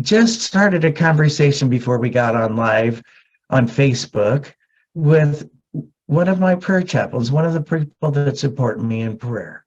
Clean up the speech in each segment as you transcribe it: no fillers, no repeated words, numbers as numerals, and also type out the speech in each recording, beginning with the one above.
just started a conversation before we got on live on Facebook with one of my prayer chaplains, one of the people that support me in prayer.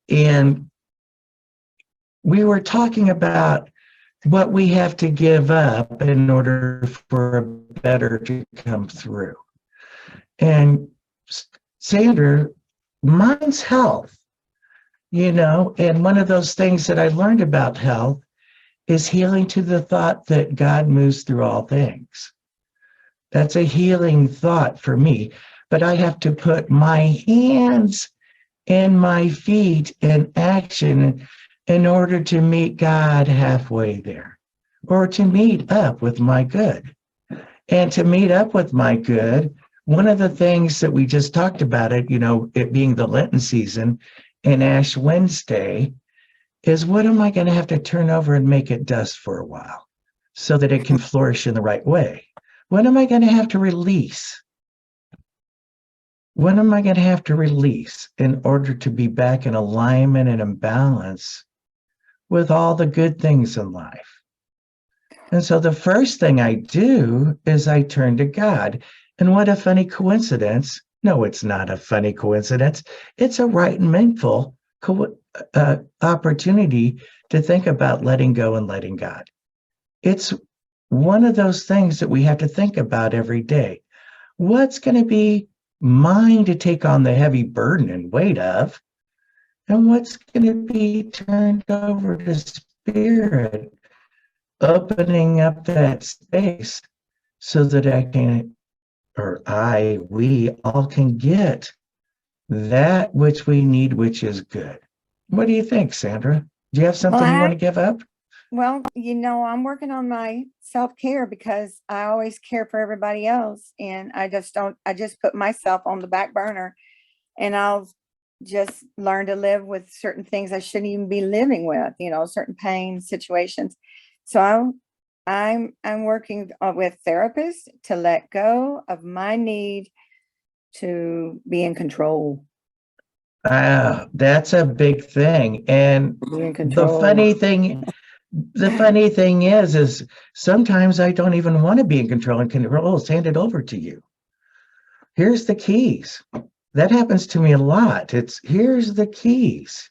And we were talking about what we have to give up in order for a better to come through. And Sandra, mine's health, and one of those things that I learned about health is healing to the thought that God moves through all things. That's a healing thought for me, but I have to put my hands and my feet in action in order to meet God halfway there, or to meet up with my good. And to meet up with my good, one of the things that we just talked about it being the Lenten season and Ash Wednesday, is what am I going to have to turn over and make it dust for a while so that it can flourish in the right way? What am I going to have to release? What am I going to have to release in order to be back in alignment and in balance with all the good things in life? And so the first thing I do is I turn to God. And what a funny coincidence. No, it's not a funny coincidence. It's a right and meaningful opportunity to think about letting go and letting God. It's one of those things that we have to think about every day. What's going to be mine to take on the heavy burden and weight of, and what's going to be turned over to Spirit, opening up that space so that we all can get that which we need, which is good. What do you think, Sandra? Do you have something you want to give up? Well, I'm working on my self-care because I always care for everybody else. And I just put myself on the back burner, and I'll just learn to live with certain things I shouldn't even be living with, certain pain situations. So I'm working with therapists to let go of my need to be in control. That's a big thing. And the funny thing is sometimes I don't even want to be in control, and control is handed over to you. Here's the keys. That happens to me a lot. Here's the keys.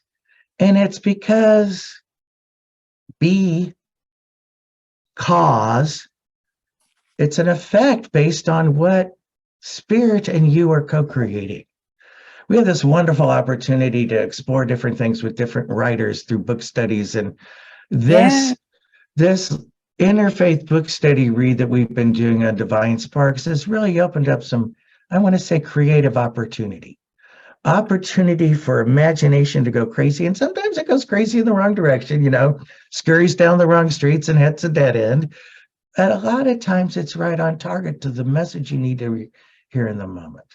And it's because it's an effect based on what Spirit and you are co-creating. We have this wonderful opportunity to explore different things with different writers through book studies. And this interfaith book study read that we've been doing on Divine Sparks has really opened up some, I want to say, creative opportunity for imagination to go crazy. And sometimes it goes crazy in the wrong direction, scurries down the wrong streets and hits a dead end. And a lot of times it's right on target to the message you need to hear in the moment.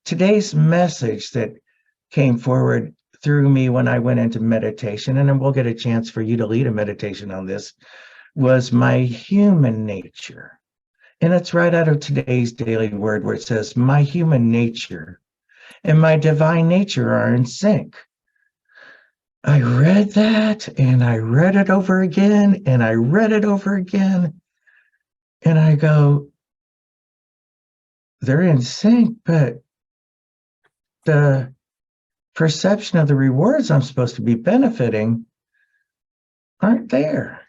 Today's message that came forward through me when I went into meditation, and then we'll get a chance for you to lead a meditation on this, was my human nature. And it's right out of today's daily word, where it says, my human nature and my divine nature are in sync. I read that, and I read it over again, and I read it over again. And I go, they're in sync, but the perception of the rewards I'm supposed to be benefiting aren't there.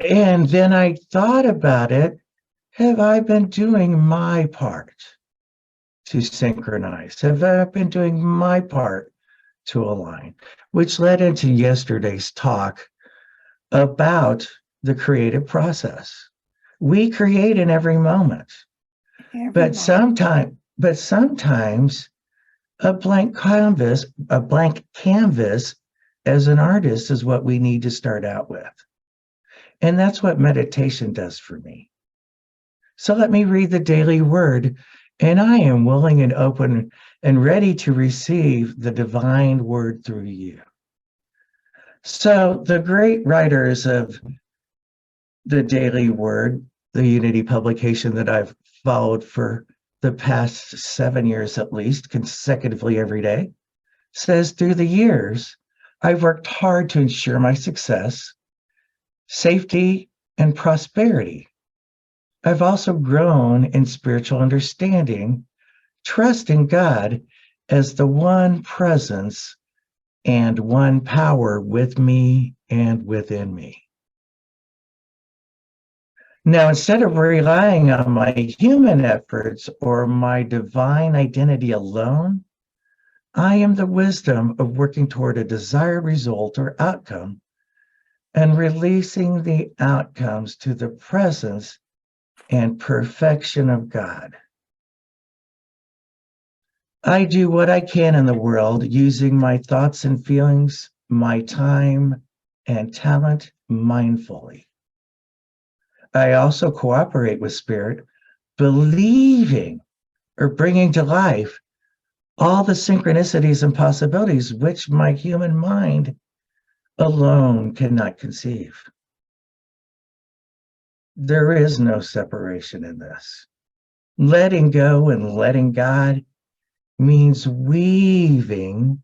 And then I thought about it. Have I been doing my part to synchronize? Have I been doing my part to align? Which led into yesterday's talk about the creative process. We create in every moment. But sometimes a blank canvas as an artist is what we need to start out with. And that's what meditation does for me. So let me read the daily word, and I am willing and open and ready to receive the divine word through you. So the great writers of the Daily Word, the Unity publication that I've followed for the past 7 years at least, consecutively every day, says through the years, I've worked hard to ensure my success, safety, and prosperity. I've also grown in spiritual understanding, trusting God as the one presence and one power with me and within me. Now, instead of relying on my human efforts or my divine identity alone, I am the wisdom of working toward a desired result or outcome and releasing the outcomes to the presence and perfection of God. I do what I can in the world using my thoughts and feelings, my time and talent mindfully. I also cooperate with Spirit, believing or bringing to life all the synchronicities and possibilities which my human mind alone cannot conceive. There is no separation in this. Letting go and letting God means weaving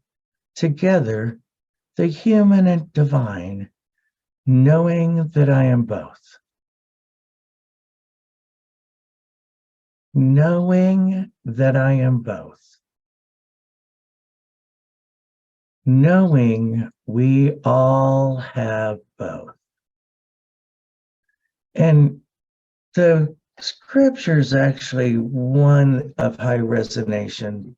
together the human and divine, knowing that I am both. Knowing that I am both. Knowing we all have both. And the scripture's actually one of high resonation,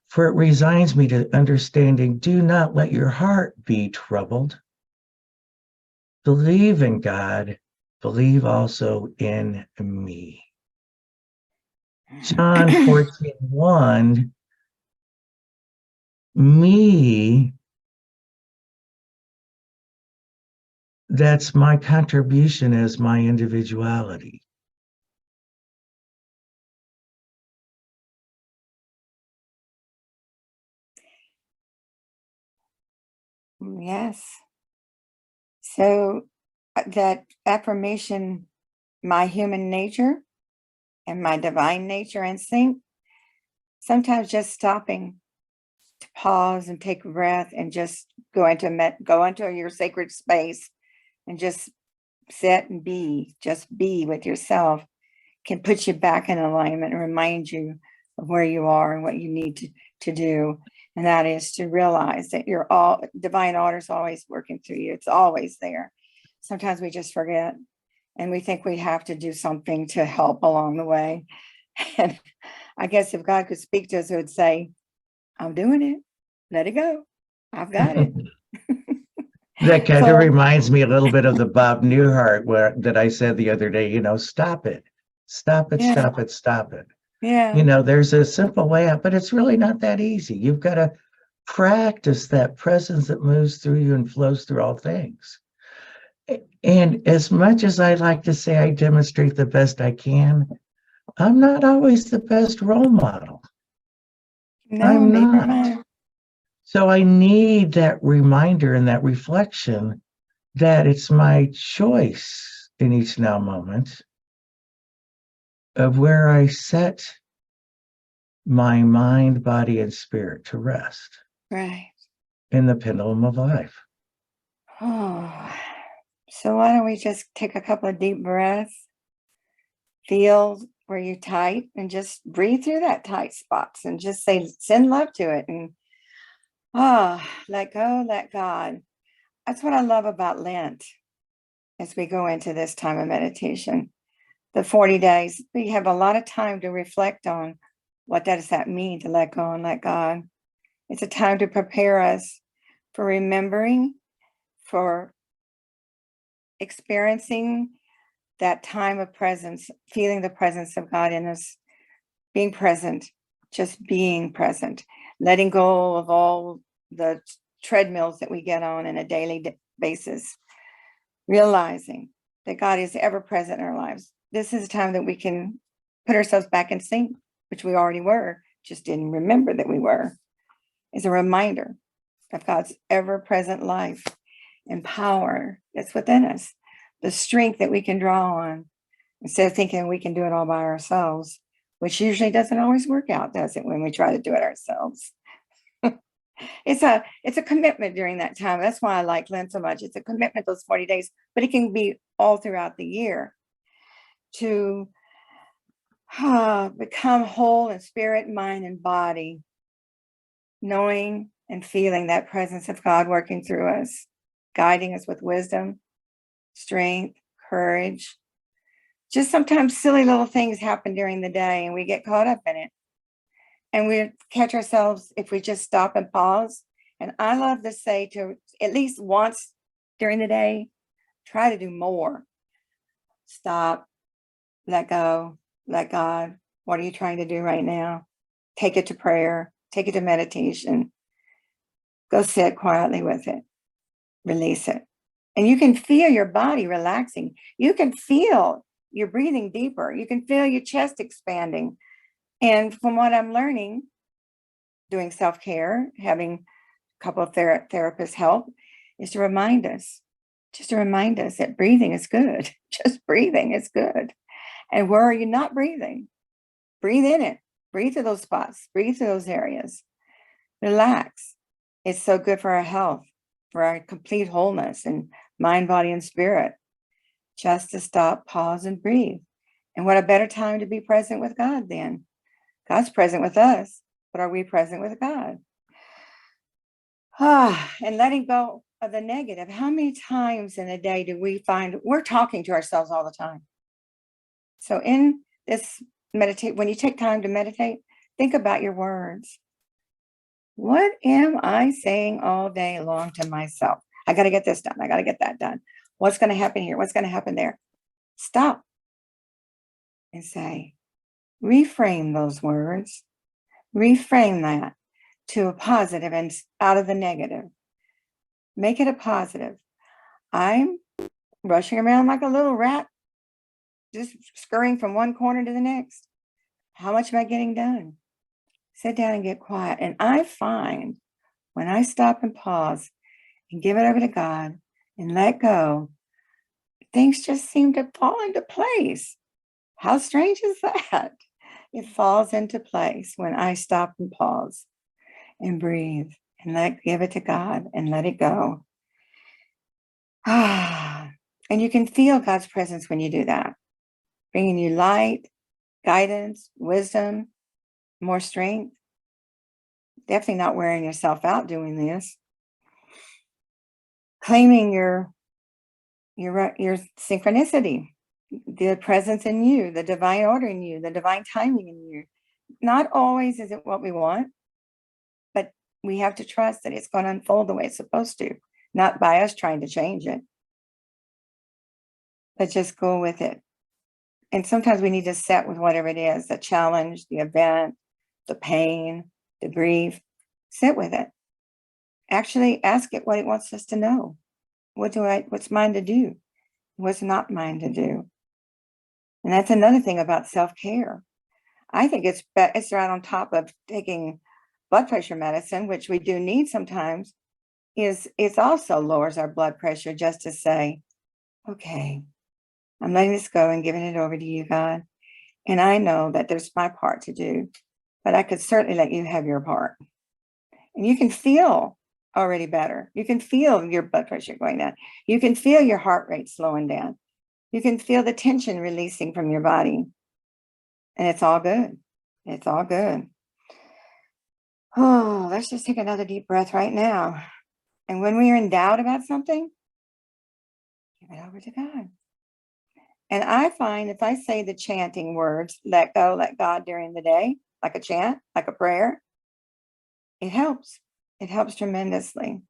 for it resigns me to understanding, do not let your heart be troubled. Believe in God, believe also in me. John 14:1, me, that's my contribution as my individuality. Yes. So that affirmation, my human nature and my divine nature in sync, sometimes just stopping to pause and take a breath and just go into your sacred space and just sit and just be with yourself can put you back in alignment and remind you of where you are and what you need to do. And that is to realize that divine order is always working through you. It's always there. Sometimes we just forget and we think we have to do something to help along the way. And I guess if God could speak to us, he would say, I'm doing it. Let it go. I've got it. That kind of So, reminds me a little bit of the Bob Newhart that I said the other day, stop it, stop it, yeah, stop it, stop it. yeah, There's a simple way out, but it's really not that easy. You've got to practice that presence that moves through you and flows through all things. And as much as I like to say I demonstrate the best I can, I'm not always the best role model. no, I'm neither not. am I. So I need that reminder and that reflection that it's my choice in each now moment of where I set my mind, body, and spirit to rest Right. in the pendulum of life. Oh, so why don't we just take a couple of deep breaths, feel where you're tight, and just breathe through that tight spots and just send love to it and let go, let God. That's what I love about Lent as we go into this time of meditation. The 40 days, we have a lot of time to reflect on what does that mean to let go and let God. It's a time to prepare us for remembering, for experiencing that time of presence, feeling the presence of God in us, being present, just being present, letting go of all the treadmills that we get on a daily basis, realizing that God is ever present in our lives. This is a time that we can put ourselves back in sync, which we already were, just didn't remember that we were. It's a reminder of God's ever present life and power that's within us, the strength that we can draw on instead of thinking we can do it all by ourselves, which usually doesn't always work out, does it, when we try to do it ourselves? It's a commitment during that time. That's why I like Lent so much. It's a commitment, those 40 days, but it can be all throughout the year to become whole in spirit, mind, and body, knowing and feeling that presence of God working through us, guiding us with wisdom, strength, courage. Just sometimes silly little things happen during the day and we get caught up in it. And we catch ourselves if we just stop and pause. And I love to say to at least once during the day, try to do more. Stop, let go, let God. What are you trying to do right now? Take it to prayer, take it to meditation. Go sit quietly with it, release it. And you can feel your body relaxing. You can feel you're breathing deeper. You can feel your chest expanding. And from what I'm learning, doing self-care, having a couple of therapists help, is to remind us that breathing is good. Just breathing is good. And where are you not breathing? Breathe in it. Breathe to those spots. Breathe to those areas. Relax. It's so good for our health, for our complete wholeness and mind, body, and spirit. Just to stop, pause, and breathe. And what a better time to be present with God then. God's present with us, but are we present with God? And letting go of the negative. How many times in a day do we find we're talking to ourselves all the time? So in this meditate, when you take time to meditate, think about your words. What am I saying all day long to myself? I got to get this done. I got to get that done. What's going to happen here? What's going to happen there? Stop and say, reframe those words. Reframe that to a positive and out of the negative. Make it a positive. I'm rushing around like a little rat, just scurrying from one corner to the next. How much am I getting done? Sit down and get quiet. And I find when I stop and pause and give it over to God and let go, things just seem to fall into place. How strange is that? It falls into place when I stop and pause and breathe and give it to God and let it go. And you can feel God's presence when you do that, bringing you light, guidance, wisdom, more strength. Definitely not wearing yourself out doing this. Claiming your synchronicity, the presence in you, the divine order in you, the divine timing in you. Not always is it what we want, but we have to trust that it's going to unfold the way it's supposed to, not by us trying to change it, but just go with it. And sometimes we need to sit with whatever it is, the challenge, the event, the pain, the grief. Sit with it. Actually ask it what it wants us to know. What's mine to do? What's not mine to do? And that's another thing about self-care. I think it's right on top of taking blood pressure medicine, which we do need sometimes, it also lowers our blood pressure just to say, okay, I'm letting this go and giving it over to you, God. And I know that there's my part to do, but I could certainly let you have your part. And you can feel already better. You can feel your blood pressure going down. You can feel your heart rate slowing down. You can feel the tension releasing from your body. And it's all good. It's all good. Oh, let's just take another deep breath right now. And when we are in doubt about something, give it over to God. And I find if I say the chanting words, let go, let God during the day, like a chant, like a prayer, it helps. It helps tremendously.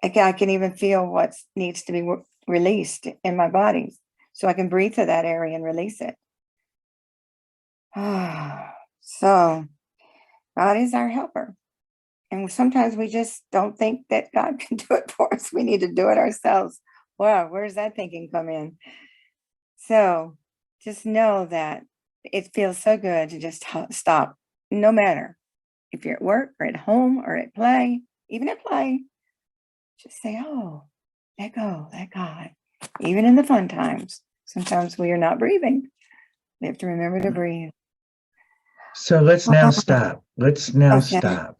I can even feel what needs to be released in my body. So I can breathe to that area and release it. So God is our helper. And sometimes we just don't think that God can do it for us. We need to do it ourselves. Wow, where's that thinking come in? So just know that it feels so good to just stop, no matter if you're at work or at home or at play, even at play, just say, oh, let go, let God. Even in the fun times, sometimes we are not breathing. We have to remember to breathe. So let's now stop. Let's now Okay. stop.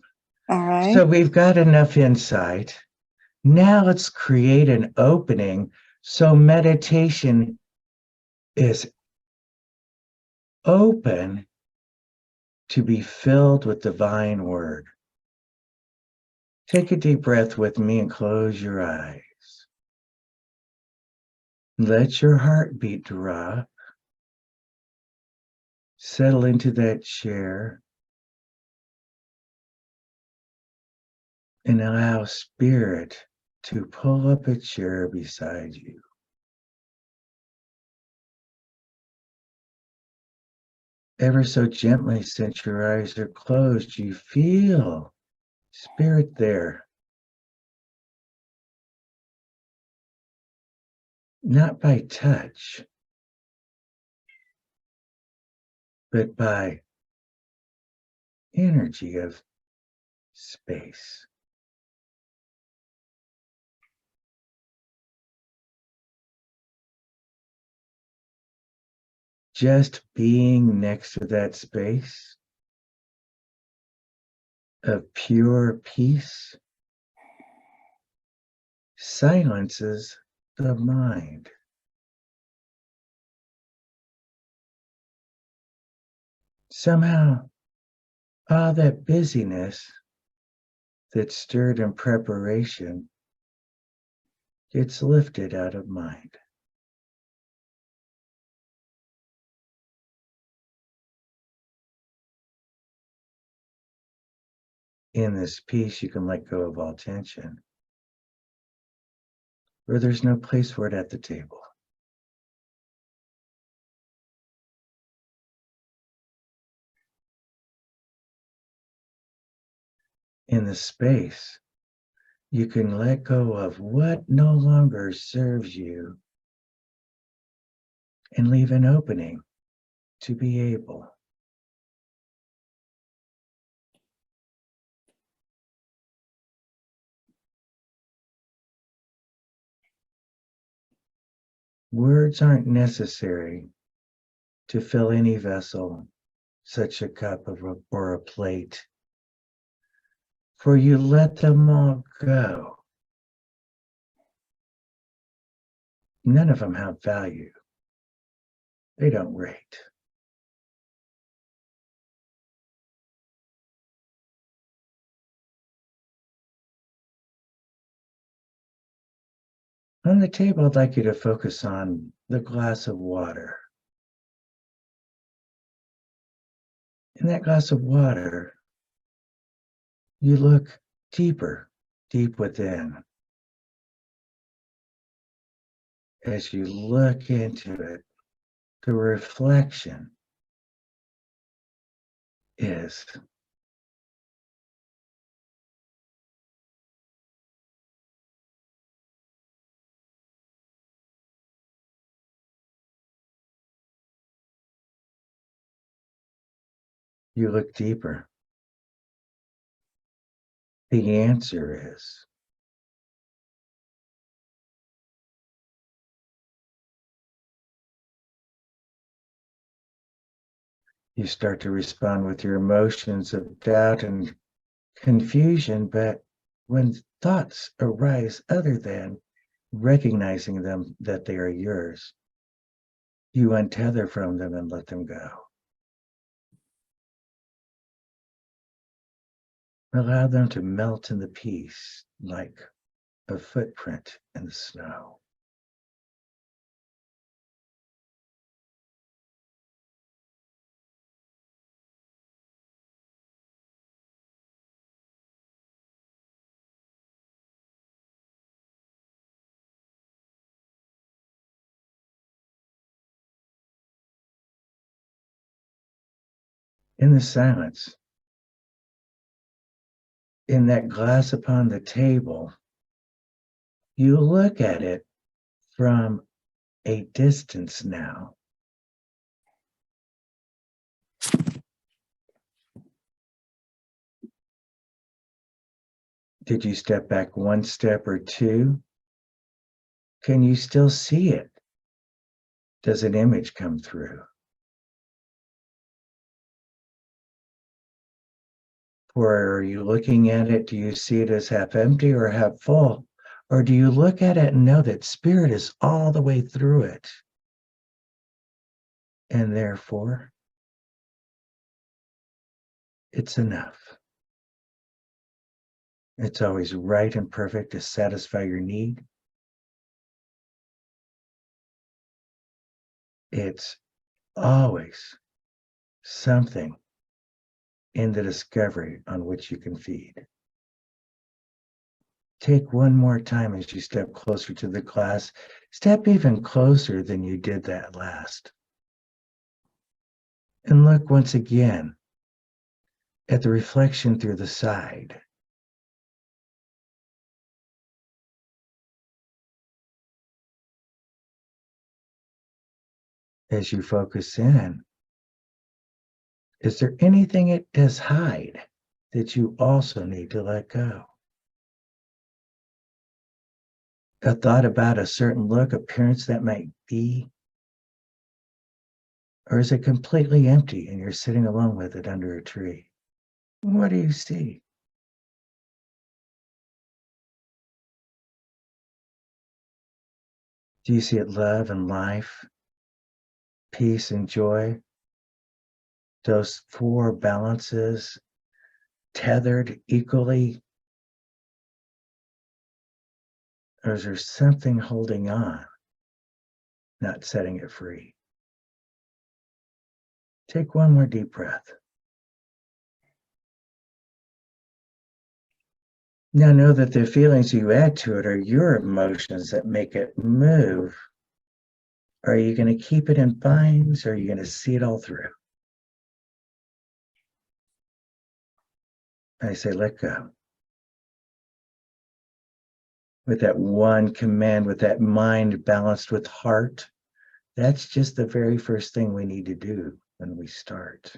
All right. So we've got enough insight. Now let's create an opening so meditation is open to be filled with divine word. Take a deep breath with me and close your eyes. Let your heartbeat drop. Settle into that chair and allow spirit to pull up a chair beside you. Ever so gently, since your eyes are closed, you feel spirit there. Not by touch, but by energy of space. Just being next to that space of pure peace silences the mind. Somehow, all that busyness that stirred in preparation gets lifted out of mind. In this peace, you can let go of all tension, where there's no place for it at the table. In the space, you can let go of what no longer serves you and leave an opening to be able. Words aren't necessary to fill any vessel, such a cup or a plate, for you let them all go. None of them have value. They don't rate. On the table, I'd like you to focus on the glass of water. In that glass of water, you look deeper, deep within. As you look into it, the reflection is you look deeper. The answer is you start to respond with your emotions of doubt and confusion, but when thoughts arise other than recognizing them that they are yours, you untether from them and let them go. Allow them to melt in the peace like a footprint in the snow. In the silence, in that glass upon the table, you look at it from a distance now. Did you step back one step or two? Can you still see it? Does an image come through? Or are you looking at it? Do you see it as half empty or half full? Or do you look at it and know that spirit is all the way through it? And therefore, it's enough. It's always right and perfect to satisfy your need. It's always something in the discovery on which you can feed. Take one more time as you step closer to the class. Step even closer than you did that last. And look once again at the reflection through the side. As you focus in, is there anything it does hide that you also need to let go? A thought about a certain look, appearance that might be? Or is it completely empty and you're sitting alone with it under a tree? What do you see? Do you see it love and life, peace and joy? Those four balances tethered equally? Or is there something holding on, not setting it free? Take one more deep breath. Now know that the feelings you add to it are your emotions that make it move. Are you going to keep it in binds or are you going to see it all through? I say, let go. With that one command, with that mind balanced with heart, that's just the very first thing we need to do when we start.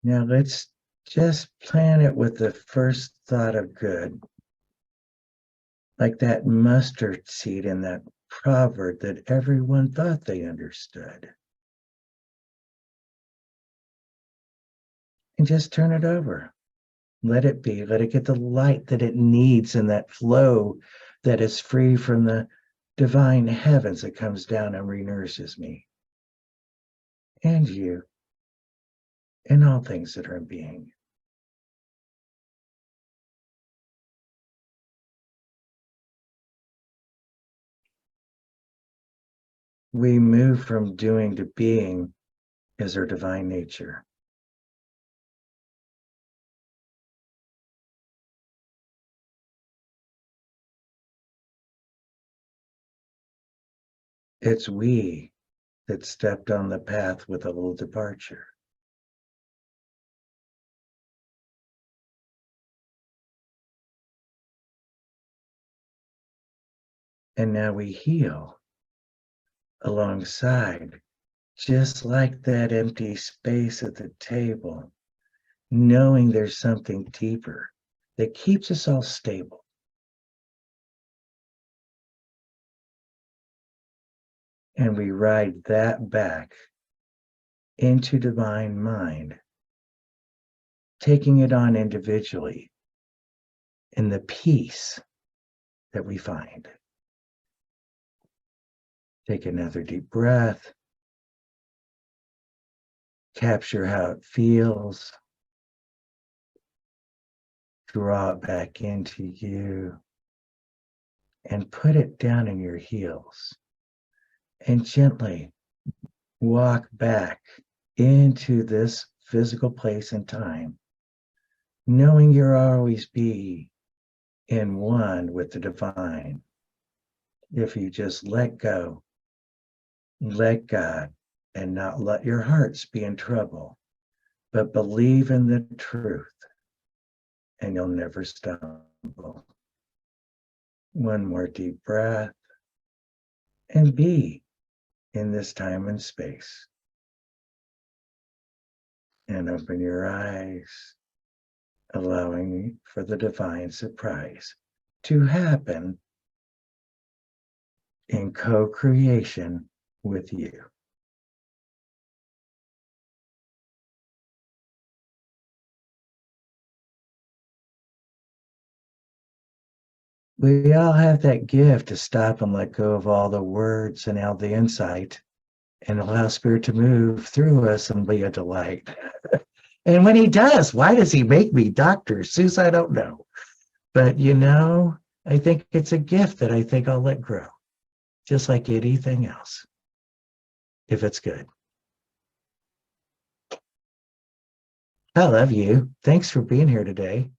Now let's just plan it with the first thought of good. Like that mustard seed in that proverb that everyone thought they understood. And just turn it over. Let it be. Let it get the light that it needs in that flow that is free from the divine heavens that comes down and renourishes me and you and all things that are in being. We move from doing to being as our divine nature. It's we that stepped on the path with a little departure. And now we heal alongside, just like that empty space at the table, knowing there's something deeper that keeps us all stable. And we ride that back into divine mind, taking it on individually in the peace that we find. Take another deep breath. Capture how it feels. Draw it back into you and put it down in your heels. And gently walk back into this physical place and time, knowing you'll always be in one with the divine. If you just let go, let God, and not let your hearts be in trouble, but believe in the truth, and you'll never stumble. One more deep breath, and be in this time and space. And open your eyes, allowing for the divine surprise to happen in co-creation with you. We all have that gift to stop and let go of all the words and all the insight and allow Spirit to move through us and be a delight. And when he does, why does he make me Dr. Seuss? I don't know. But I think it's a gift that I think I'll let grow, just like anything else, if it's good. I love you. Thanks for being here today.